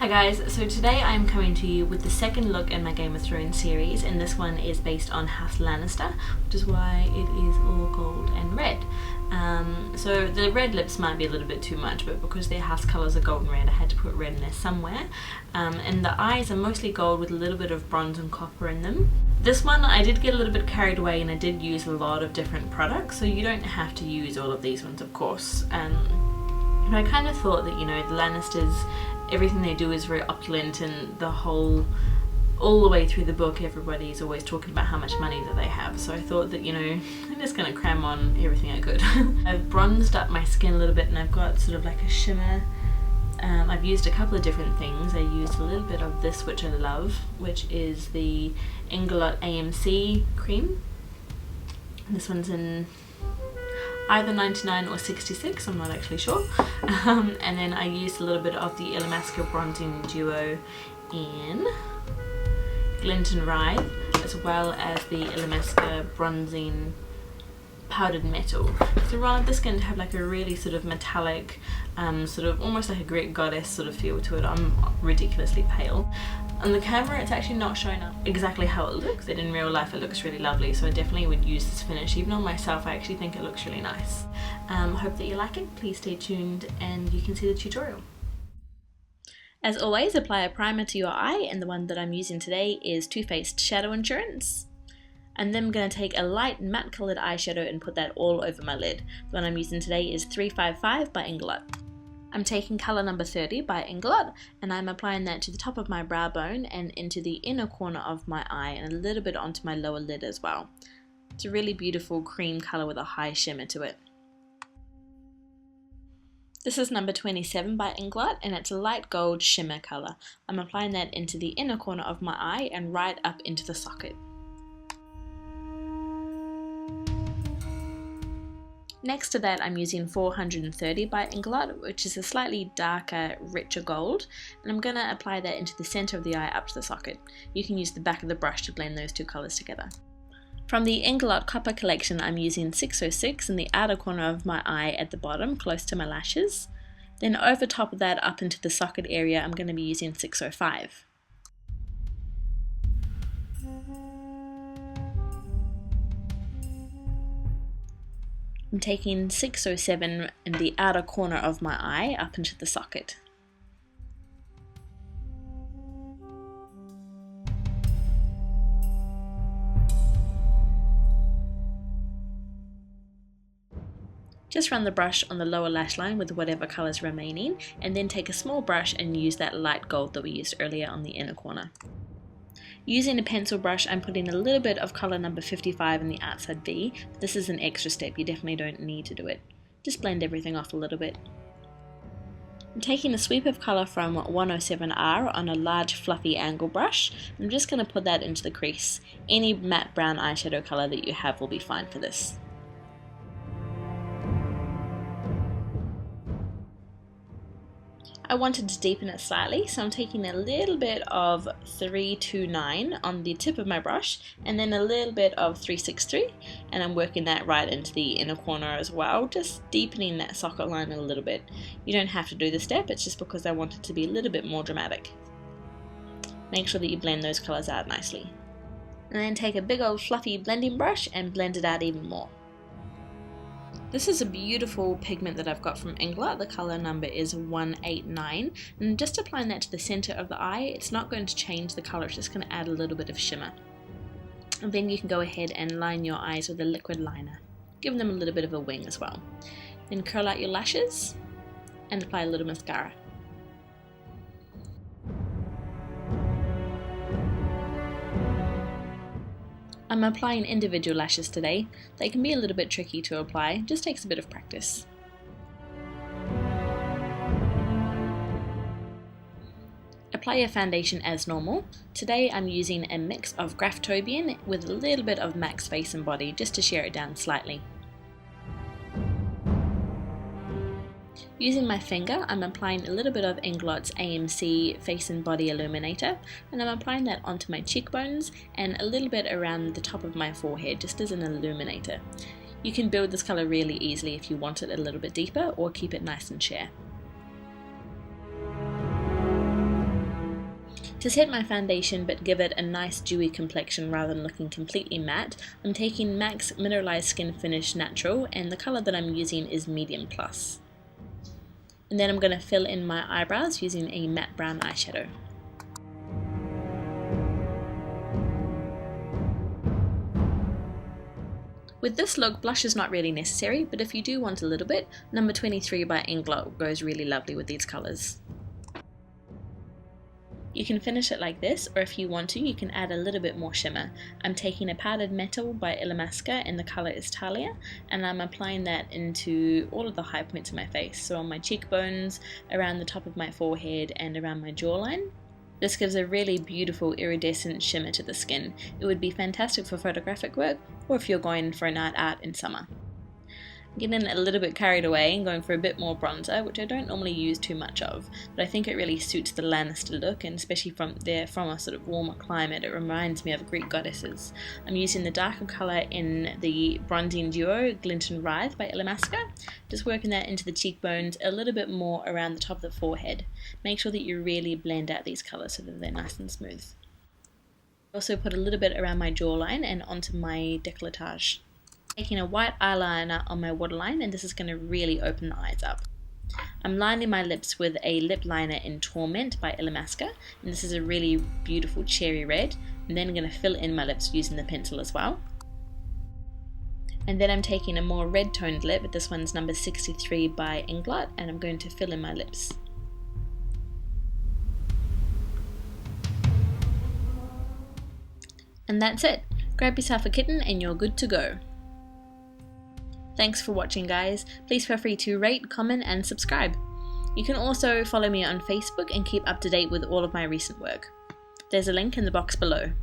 Hi guys, so today I am coming to you with the second look in my Game of Thrones series, and this one is based on House Lannister, which is why it is all gold and red. So the red lips might be a little bit too much, but because their house colours are gold and red, I had to put red in there somewhere. And the eyes are mostly gold with a little bit of bronze and copper in them. This one I did get a little bit carried away and I did use a lot of different products, so you don't have to use all of these ones, of course. But I kind of thought that, you know, the Lannisters, everything they do is very opulent, and all the way through the book everybody's always talking about how much money that they have, so I thought that, you know, I'm just gonna cram on everything I could. I've bronzed up my skin a little bit and I've got sort of like a shimmer. I've used a couple of different things. I used a little bit of this, which I love, which is the Inglot AMC cream. This one's in either 99 or 66, I'm not actually sure. And then I used a little bit of the Illamasqua bronzing duo in Glint and Writhe, as well as the Illamasqua bronzing powdered metal. So I wanted the skin to have like a really sort of metallic, sort of almost like a Greek goddess sort of feel to it. I'm ridiculously pale. On the camera it's actually not showing up exactly how it looks, and in real life it looks really lovely, so I definitely would use this finish. Even on myself I actually think it looks really nice. Hope that you like it. Please stay tuned and you can see the tutorial. As always, apply a primer to your eye, and the one that I'm using today is Too Faced Shadow Insurance. And then I'm going to take a light matte coloured eyeshadow and put that all over my lid. The one I'm using today is 355 by Inglot. I'm taking colour number 30 by Inglot, and I'm applying that to the top of my brow bone and into the inner corner of my eye and a little bit onto my lower lid as well. It's a really beautiful cream colour with a high shimmer to it. This is number 27 by Inglot, and it's a light gold shimmer colour. I'm applying that into the inner corner of my eye and right up into the socket. Next to that I'm using 430 by Inglot, which is a slightly darker, richer gold, and I'm going to apply that into the centre of the eye up to the socket. You can use the back of the brush to blend those two colours together. From the Inglot Copper collection I'm using 606 in the outer corner of my eye at the bottom, close to my lashes. Then over top of that up into the socket area I'm going to be using 605. I'm taking 607 in the outer corner of my eye up into the socket. Just run the brush on the lower lash line with whatever colours remaining, and then take a small brush and use that light gold that we used earlier on the inner corner. Using a pencil brush, I'm putting a little bit of colour number 55 in the outside V. This is an extra step, you definitely don't need to do it. Just blend everything off a little bit. I'm taking a sweep of colour from 107R on a large fluffy angle brush. I'm just going to put that into the crease. Any matte brown eyeshadow colour that you have will be fine for this. I wanted to deepen it slightly, so I'm taking a little bit of 329 on the tip of my brush and then a little bit of 363, and I'm working that right into the inner corner as well, just deepening that socket line a little bit. You don't have to do the step, it's just because I want it to be a little bit more dramatic. Make sure that you blend those colours out nicely. And then take a big old fluffy blending brush and blend it out even more. This is a beautiful pigment that I've got from Inglot. The colour number is 189, and just applying that to the centre of the eye, it's not going to change the colour, it's just going to add a little bit of shimmer. And then you can go ahead and line your eyes with a liquid liner, giving them a little bit of a wing as well. Then curl out your lashes and apply a little mascara. I'm applying individual lashes today. They can be a little bit tricky to apply, just takes a bit of practice. Apply your foundation as normal. Today I'm using a mix of Graftobian with a little bit of MAC's Face and Body just to shear it down slightly. Using my finger, I'm applying a little bit of Inglot's AMC Face and Body Illuminator, and I'm applying that onto my cheekbones and a little bit around the top of my forehead, just as an illuminator. You can build this colour really easily if you want it a little bit deeper, or keep it nice and sheer. To set my foundation but give it a nice dewy complexion rather than looking completely matte, I'm taking MAC's Minteralized Skin Finish Natural, and the colour that I'm using is Medium Plus. And then I'm going to fill in my eyebrows using a matte brown eyeshadow. With this look, blush is not really necessary, but if you do want a little bit, number 23 by Inglot goes really lovely with these colours. You can finish it like this, or if you want to, you can add a little bit more shimmer. I'm taking a powdered metal by Illamasqua and the colour is Talia, and I'm applying that into all of the high points of my face, so on my cheekbones, around the top of my forehead and around my jawline. This gives a really beautiful iridescent shimmer to the skin. It would be fantastic for photographic work or if you're going for a night out in summer. Getting a little bit carried away and going for a bit more bronzer, which I don't normally use too much of, but I think it really suits the Lannister look, and especially from a sort of warmer climate, it reminds me of Greek goddesses. I'm using the darker colour in the bronzing duo Glint and Writhe by Illamasqua, just working that into the cheekbones, a little bit more around the top of the forehead. Make sure that you really blend out these colours so that they're nice and smooth. Also put a little bit around my jawline and onto my décolletage. Taking a white eyeliner on my waterline, and this is going to really open the eyes up. I'm lining my lips with a lip liner in Torment by Illamasqua, and this is a really beautiful cherry red, and then I'm going to fill in my lips using the pencil as well. And then I'm taking a more red toned lip, this one's number 63 by Inglot, and I'm going to fill in my lips. And that's it. Grab yourself a kitten and you're good to go. Thanks for watching, guys. Please feel free to rate, comment and subscribe. You can also follow me on Facebook and keep up to date with all of my recent work. There's a link in the box below.